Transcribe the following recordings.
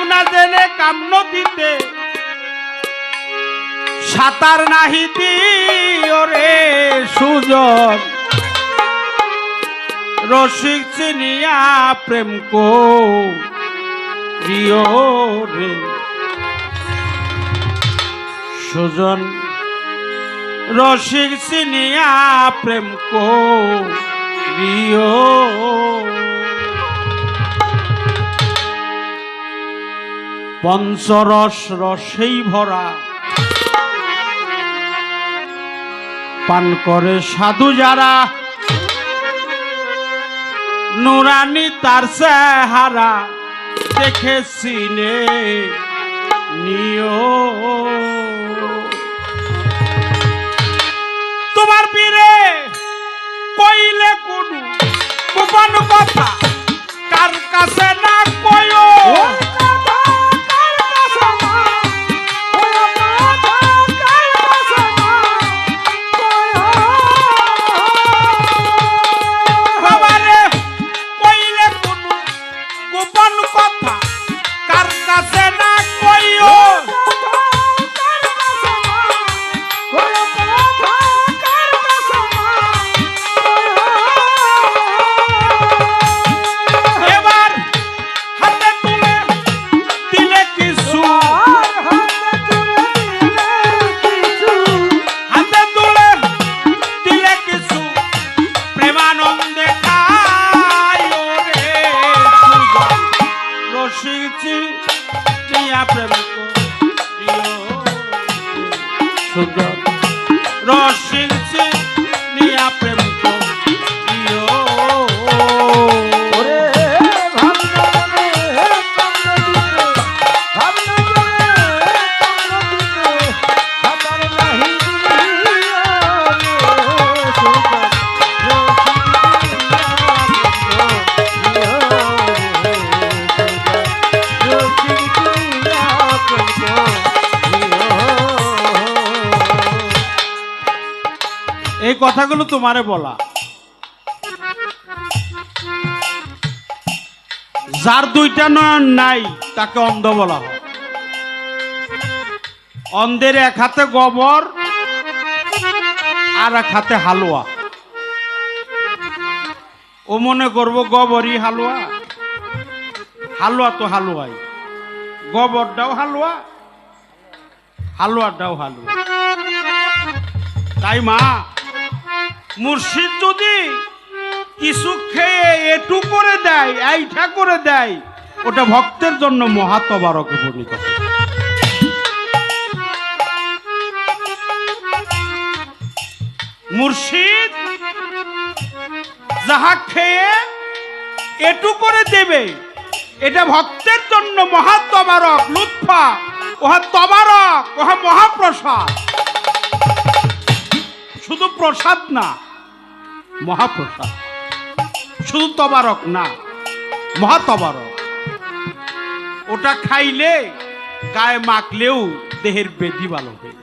না জেনে কাম নদীতে সাঁতার নাহিতি ওরে সুজন রসিক চিনিয়া প্রেম করিও রে সুজন রসিক চিনিয়া প্রেম করিও পঞ্চরস রসেই ভরা পান করে সাধু যারা নুরানি তার চেহারা দেখে চিনে নিও তোমার পীরে কইলে কোন গোপন কথা কার কাছে না কইও এই কথাগুলো তোমারে বলা যার দুইটা নয়ন নাই তাকে অন্ধ বলা হয় অন্ধের এক হাতে গোবর আর এক হাতে হালুয়া ও মনে করবো গোবরই হালুয়া হালুয়া তো হালুয়াই গোবরটাও হালুয়া হালুয়াটাও হালুয়া তাই মা মুর্শিদ যদি কিছু খেয়ে এটু করে দেয় এইটা করে দেয় ওটা ভক্তের জন্য মহাতবারকে পরিণত মুর্শিদ যাহা খেয়ে এটু করে দেবে এটা ভক্তের জন্য মহাতবারক লুৎফা ওহা তবারক ওহা মহাপ্রসাদ শুধু প্রসাদ না মহাপ্রসাদ শুধু তবারক না মহাতবারক ওটা খাইলে গায়ে মাখলেও দেহের বেদি ভালো হয়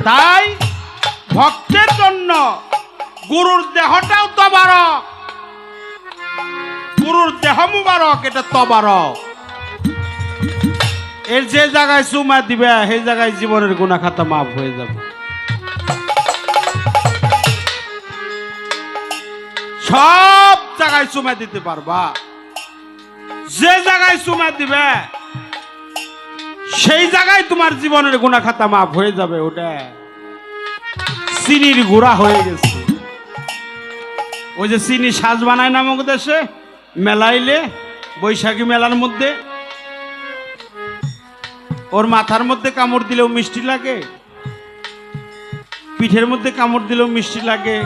তাই ভক্তের জন্য গুরুর দেহটাও তবারক গুরুর দেহ মুবারক এটা তবারক এর যে জায়গায় চুমা দিবে সেই জায়গায় জীবনের গুনাহ খাতা মাফ হয়ে যাবে সব জায়গায় চুমা দিতে পারবা যে জায়গায় চুমা দিবে সেই জায়গায় তোমার জীবনের গুনাহ খাতা মাফ হয়ে যাবে ওটা চিনির গুঁড়া হয়ে গেছে ওই যে চিনি সাজ বানায় নামক দেশে মেলাইলে বৈশাখী মেলার মধ্যে ওর মাথার মধ্যে কামড় দিলেও মিষ্টি লাগে পিঠের মধ্যে কামড় দিলেও মিষ্টি লাগে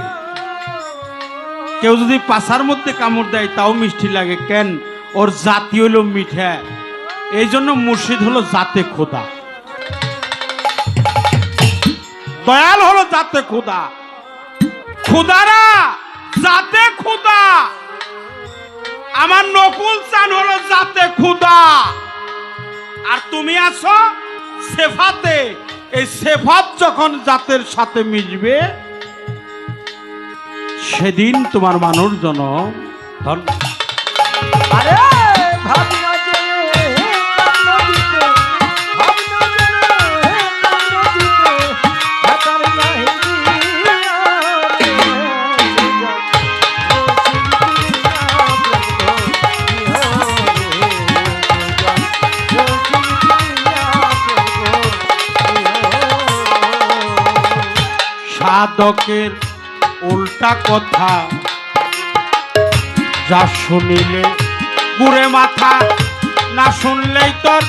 কেউ যদি পাছার মধ্যে কামড় দেয় তাও মিষ্টি লাগে কেন ওর জাতি হলো মিঠা এই জন্য মুর্শিদ হলো জাতে খোদা দয়াল হলো জাতে খোদা খোদারা জাতে খোদা আমার নকুল চান হলো জাতে খোদা আর তুমি আছো সেফাতে এই সেফাত যখন জাতের সাথে মিশবে সেদিন তোমার মানুষ জনম আরে ভাবনা জেনে কান্ন দিতে ভাবনা জেনে কান্ন দিতে ভাতার নাহি সাধকের উল্টা কথা যা শুনিলে গুড়ে মাথা, না শুনলেই তোর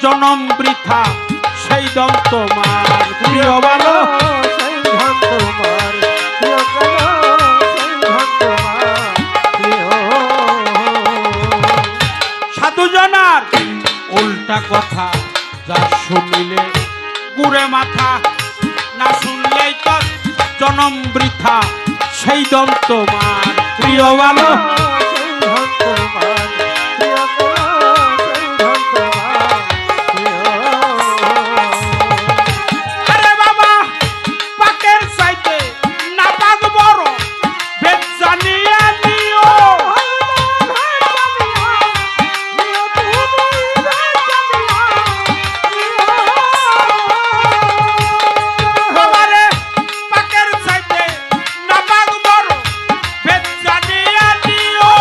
জনম বৃথা। সেই দম তোমার প্রিয় ভালো, সেই ধন তোমার প্রিয় কালো, সেই ধন তোমার প্রিয়। সাধু জনার উল্টা কথা যা শুনিলে গুড়ে মাথা, না শুনলেই তোর জনম বৃথা। সেই দম তোমার প্রিয় ভালো, সেই ধন তোমার প্রিয় কালো, সেই ধন তোমার প্রিয়। আরে বাবা পাকের চাইতে না পাক বড়, ভেদ জানিয়া নিও। বাবারে পাকের চাইতে না পাক বড়, ভেদ জানিয়া নিও।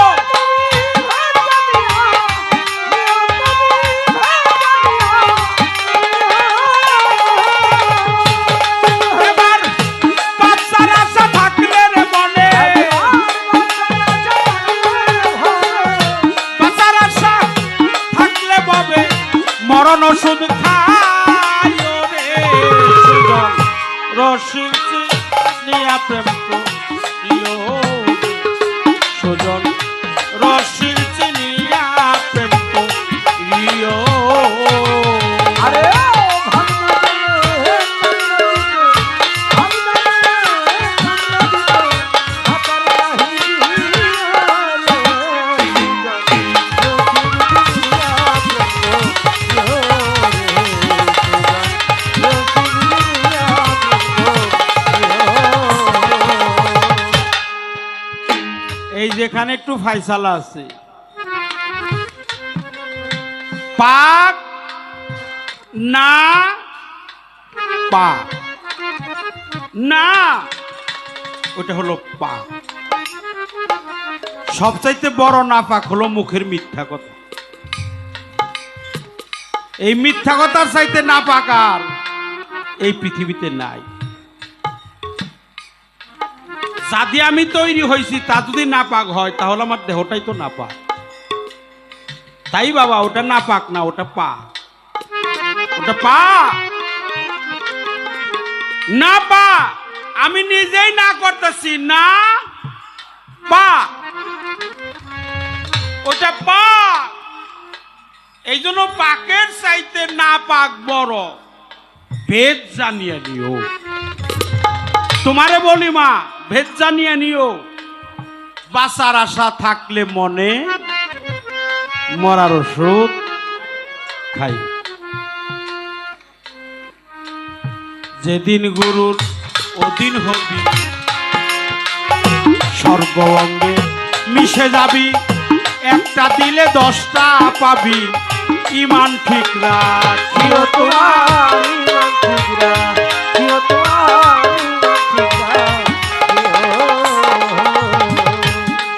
এবার বাচ্চার আশা থাকলে রে মনে, বাচ্চার আশা থাকলে ববে মরণ ওষুধ খায় রে। সুজন রসিক নিয়া প্রেম করিও, সুজন রসিক নিয়া প্রেম করিও। আরে ভাবনা জেনে কান্ন দিতে ভাবনা জেনে কান্ন দিতে এই যেখানে একটু ফাইসালা আছে, পাক না পাক না, ওটা হলো পাক। সবচাইতে বড় না পাক হলো মুখের মিথ্যা কথা। এই মিথ্যা কথার চাইতে না পাক আর এই পৃথিবীতে নাই। যা দিয়ে আমি তৈরি হয়েছি তা যদি না পাক হয় তাহলে আমার দেহটাই তো না পাক। তাই বাবা ওটা না পাক না, ওটা পাক, ওটা পাক না পাক। আমি নিজেই না করতেছি না পাক, ওটা পাক। এই জন্য পাকের চাইতে না পাক বড়, ভেদ জানিয়ে নিও। তোমারে বলি মা, ভেদ জানিয়ে নিও। বাঁচার আশা থাকলে মনে, মরার ওষুধ খাই। যেদিন গুরুর ওদিন হবি, সর্ব অঙ্গে মিশে যাবি। একটা দিলে 10টা পাবি, ইমান ঠিক রাখিও তোমার। ইমান ঠিক রাখিও তোমার, ইমান ঠিক রাখিও।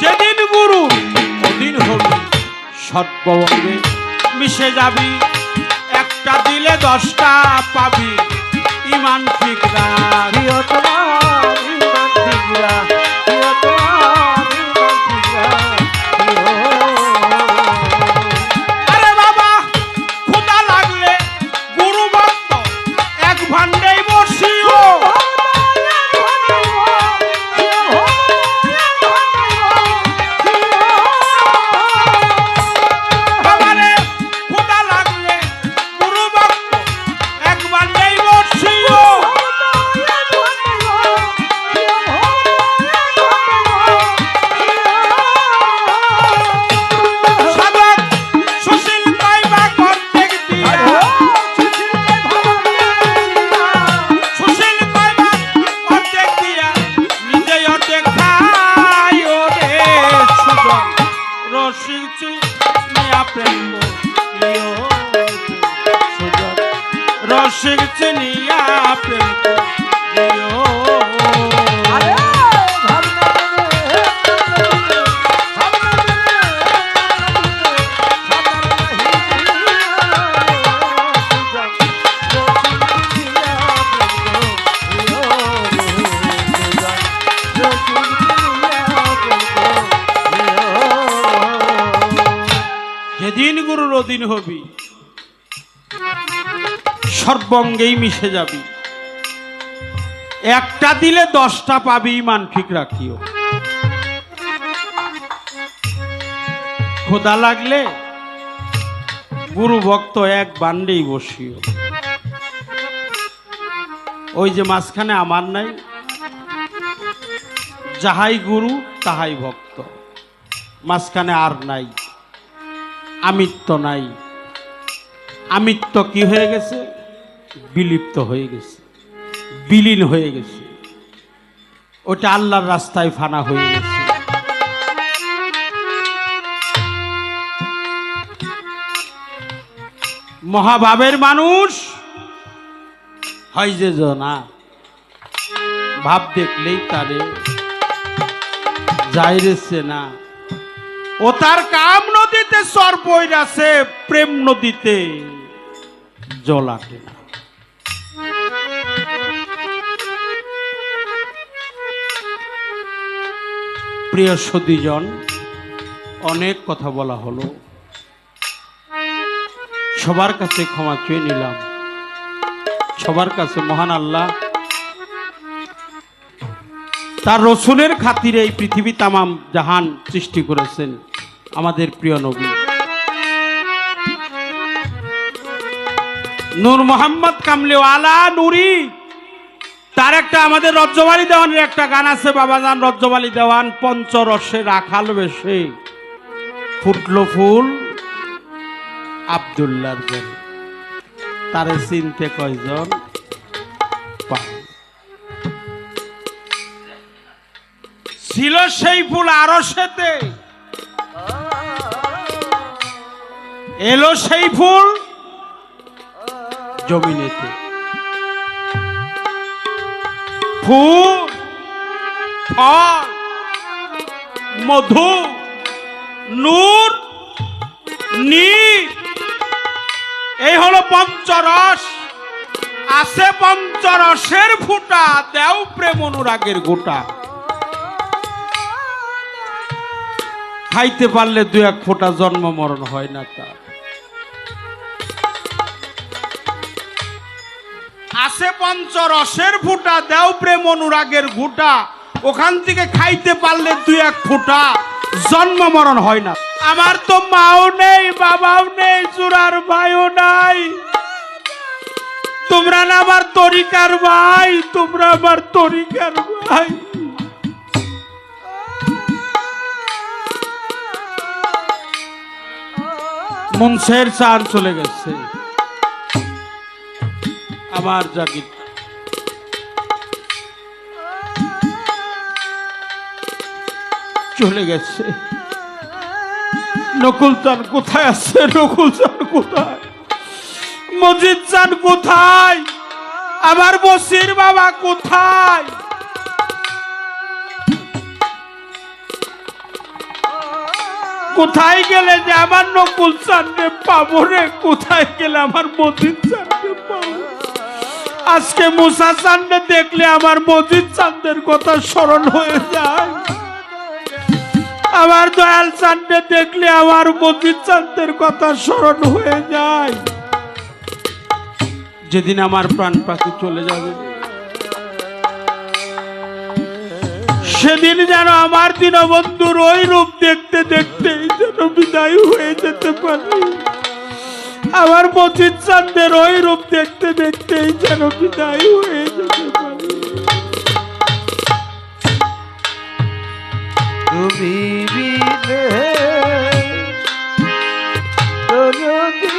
যেদিন গুরু ওদিন হবি, সর্ব অঙ্গে মিশে যাবি। একটা দিলে 10টা পাবি, ইমান ঠিক রাখিও প্রিয় তোমার, ইমান ঠিক রাখিও তোমার, ইমান ঠিক রাখিও। আরে বাবা ক্ষুধা লাগলে গুরু ভক্ত এক ভান্ডেই বসিও। বাবারে ক্ষুধা লাগলে গুরু ভক্ত এক ভান্ডেই বসিও। চিরদিন হবি, সর্বঙ্গেই মিশে যাবি। একটা দিলে 10টা পাবি, ইমান ঠিক রাখিও। ক্ষুধা লাগলে গুরু ভক্ত এক বান্ডেই বসিও। ওই যে মাঝখানে আমার নাই, যাহাই গুরু তাহাই ভক্ত, মাঝখানে আর নাই, আমিত্ব নাই। আমিত্ব কি হয়ে গেছে? বিলিপ্ত হয়ে গেছে, বিলীন হয়ে গেছে। ওটা আল্লাহর রাস্তায় ফানা হয়ে গেছে। মহাভাবের মানুষ হয় যে না, ভাব দেখলেই তারে যাইরেছে না। ও তার কাম নদীতে সর পইরাছে, প্রেম নদীতে জল আটে না। প্রিয় সদীজন, অনেক কথা বলা হলো, সবার কাছে ক্ষমা চেয়ে নিলাম। সবার কাছে মহান আল্লাহ তার রসুলের খাতিরে এই পৃথিবী তামাম জাহান সৃষ্টি করেছেন। আমাদের প্রিয় নবী নূর মোহাম্মদ কামলিওয়ালা নুরি, তার একটা আমাদের রজ্জবালি দেওয়ানের একটা গান আছে, বাবাজান রজ্জবালি দেওয়ান। পঞ্চরসে রাখাল বেশে ফুটলো ফুল আব্দুল্লাহর ঘরে, তারে চিনতে কয়জন পায়? ছিল সেই ফুল আরশেতে, এলো সেই ফুল জমিনেতে। ফুল, ফল, মধু, নূর, নীর, এই হলো পঞ্চরস। আছে পঞ্চরসের ফুটা, দেও প্রেম অনুরাগের গোটা। খাইতে পারলে 2-1 ফোঁটা জন্ম মরণ হয় না তার। আছে পঞ্চরসের ফুটা, দেও প্রেম অনুরাগের ঘুটা। ওখান থেকে খাইতে পারলে 2-1 ফোঁটা জন্ম মরণ হয় না। আমার তো মাও নেই, বাবাও নেই, চূড়ার ভাইও নাই। তোমরা না আমার তরিকার ভাই, তোমরা আমার তরিকার ভাই। মুনসের চাঁদ চলে গেছে, আমার জাগির চলে গেছে। নকুল চাঁদ কোথায় আছে? নকুল চাঁদ কোথায়? মজিদ চাঁদ কোথায়? আমার বসির বাবা কোথায়? কোথায় গেলে যে আমার নকুল চাঁদকে পাবো রে? কোথায় গেলে আমার মজিদ চাঁদকে পাবো? আজকে মুসা চাঁদকে দেখলে আমার মজিদ চাঁদের কথা স্মরণ হয়ে যায়। আমার দয়াল চাঁদকে দেখলে আমার মজিদ চাঁদের কথা স্মরণ হয়ে যায়। যেদিন আমার প্রাণ পাখি চলে যাবে, সেদিন যেন আমার দীনবন্ধুর ওই রূপ দেখতে দেখতেই যেন বিদায় হয়ে যেতে পারে। আমার মজিদ চাঁদের ওই রূপ দেখতে দেখতেই যেন বিদায় হয়ে যেতে পারে। তুমি বিনে দরদি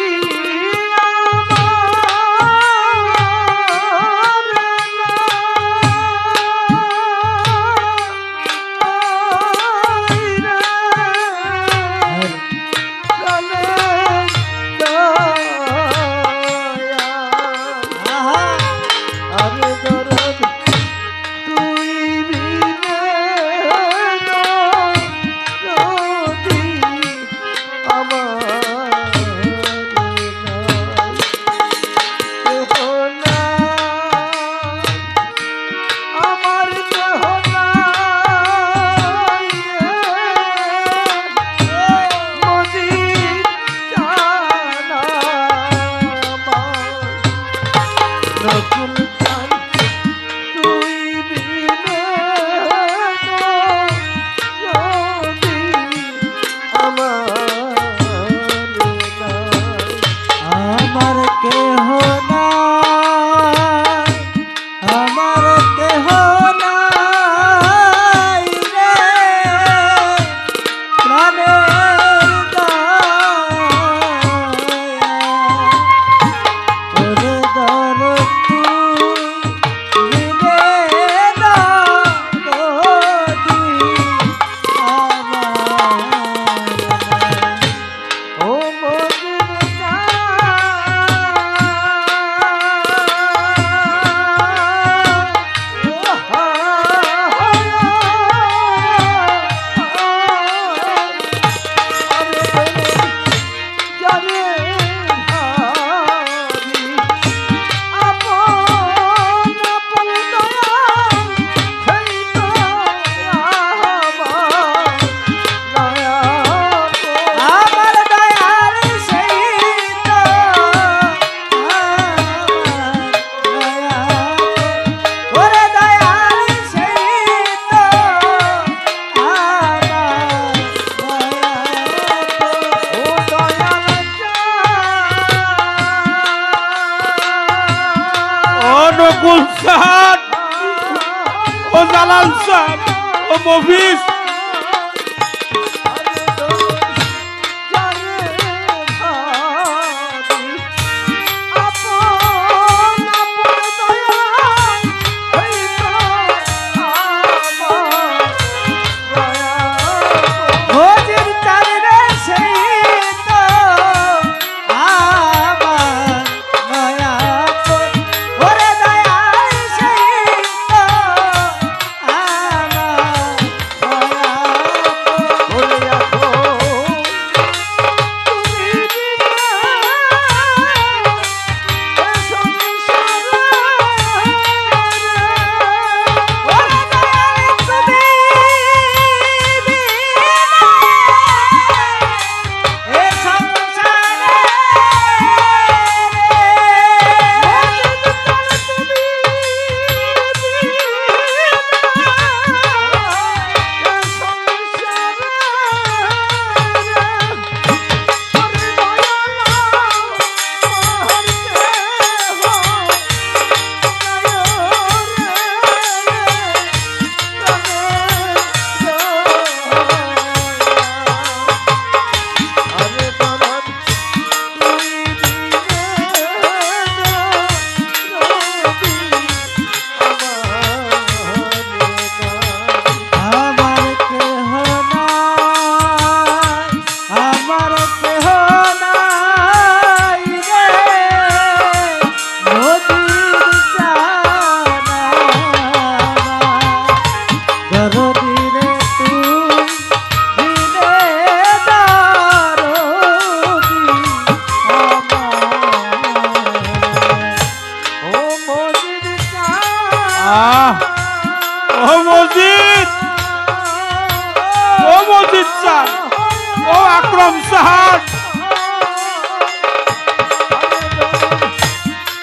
রমজান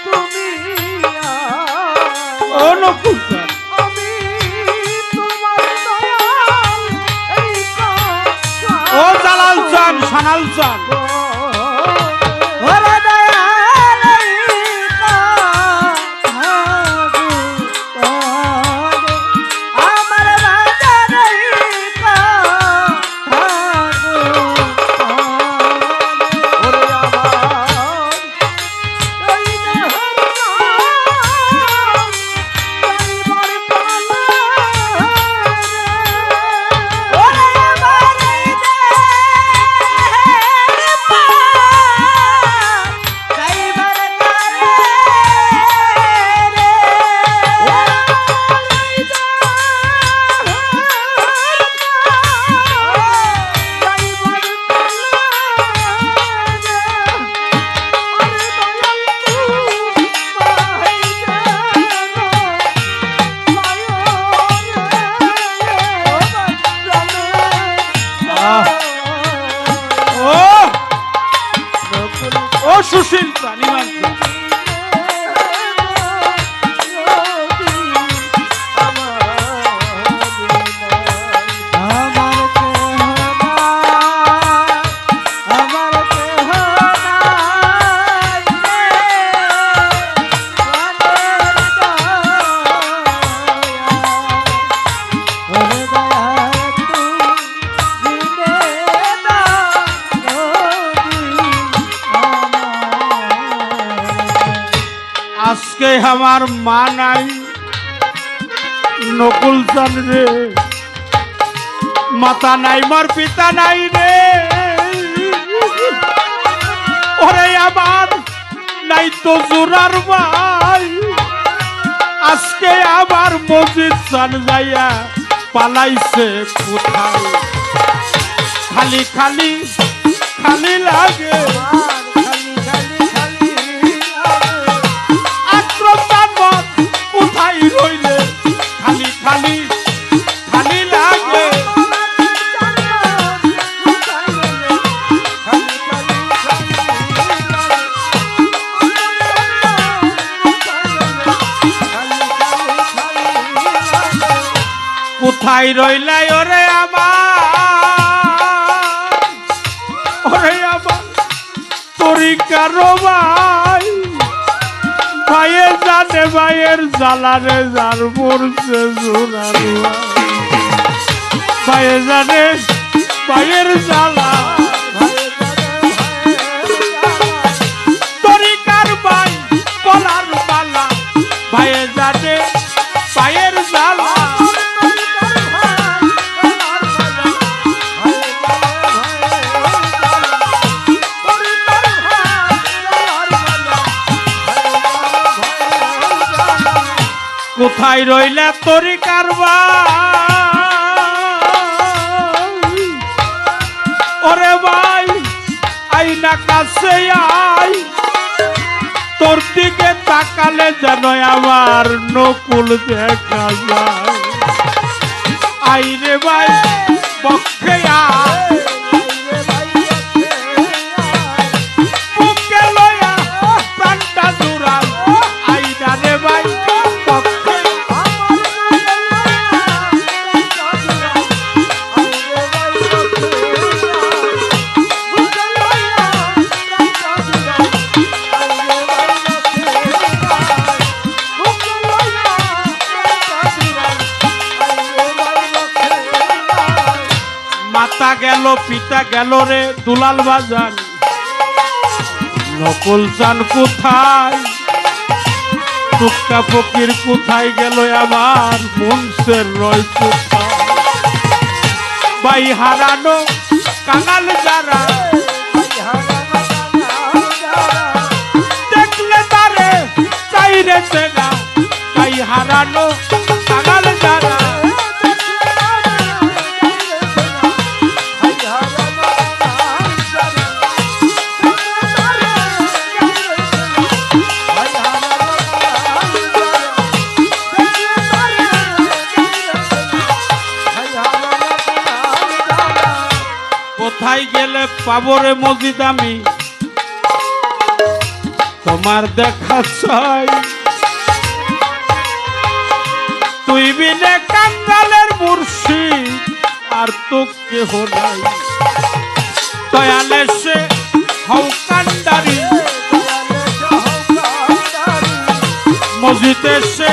তুমি ও নকুল চান আমি তোমার দয়াল এই কথা ও জালাল চান সানাল চান ওরে দয়াল এই কথা আমার বাজার এই কথা ওরে আমার এই ও ও সুশীল চান ইমান চান আজকে আমার মা নাই নকুল চান রে মাতা নাই মোর পিতা নাই রে ওরে আমার নাই তো জোরার ভাই আজকে আমার মসজিদ চান যাইয়া পালাইছে কোথায় খালি খালি খালি লাগে কোথায় রইলে খালি খালি খালি লাগে কোথায় রইলাই ওরে আমার তরিকার ভাই ভাইয়ের জানে ভাইয়ের জ্বালারে যার মরছে জোরার ভাইয়ের জানে ভাইয়ের জ্বালা তরিকার ভাই বলার পালা ভাইয়ের জানে ভাইয়ের জ্বালা কোথায় রইলা তরিকার ভাই ওরে ভাই আইনা কাছে আই তোর দিকে তাকালে যেন আমার নকুল দেখা যায় আই রে ভাই পক্ষে আয় বুকে লয়া প্রাণটা জোড়াল আইনা রে ভাই মাতা গেল পিতা গেল রে দুলাল বাজান নকুল চান কোথায় টুক্কা ফকির কোথায় গেল আমার মনসের রয় কোথায় ভাই হারানো কাঙাল যারা দেখলে তারে চাইরে চেনা ভাই হারানো কাঙাল যারা কোথায় গেলে পাবো রে মজিদ আমি তোমার দেখা চাই তুই বিনে কাঙ্গালের মুর্শিদ আর তো কেহ নাই দয়ালে সে হও কান্ডারি মসজিদে সে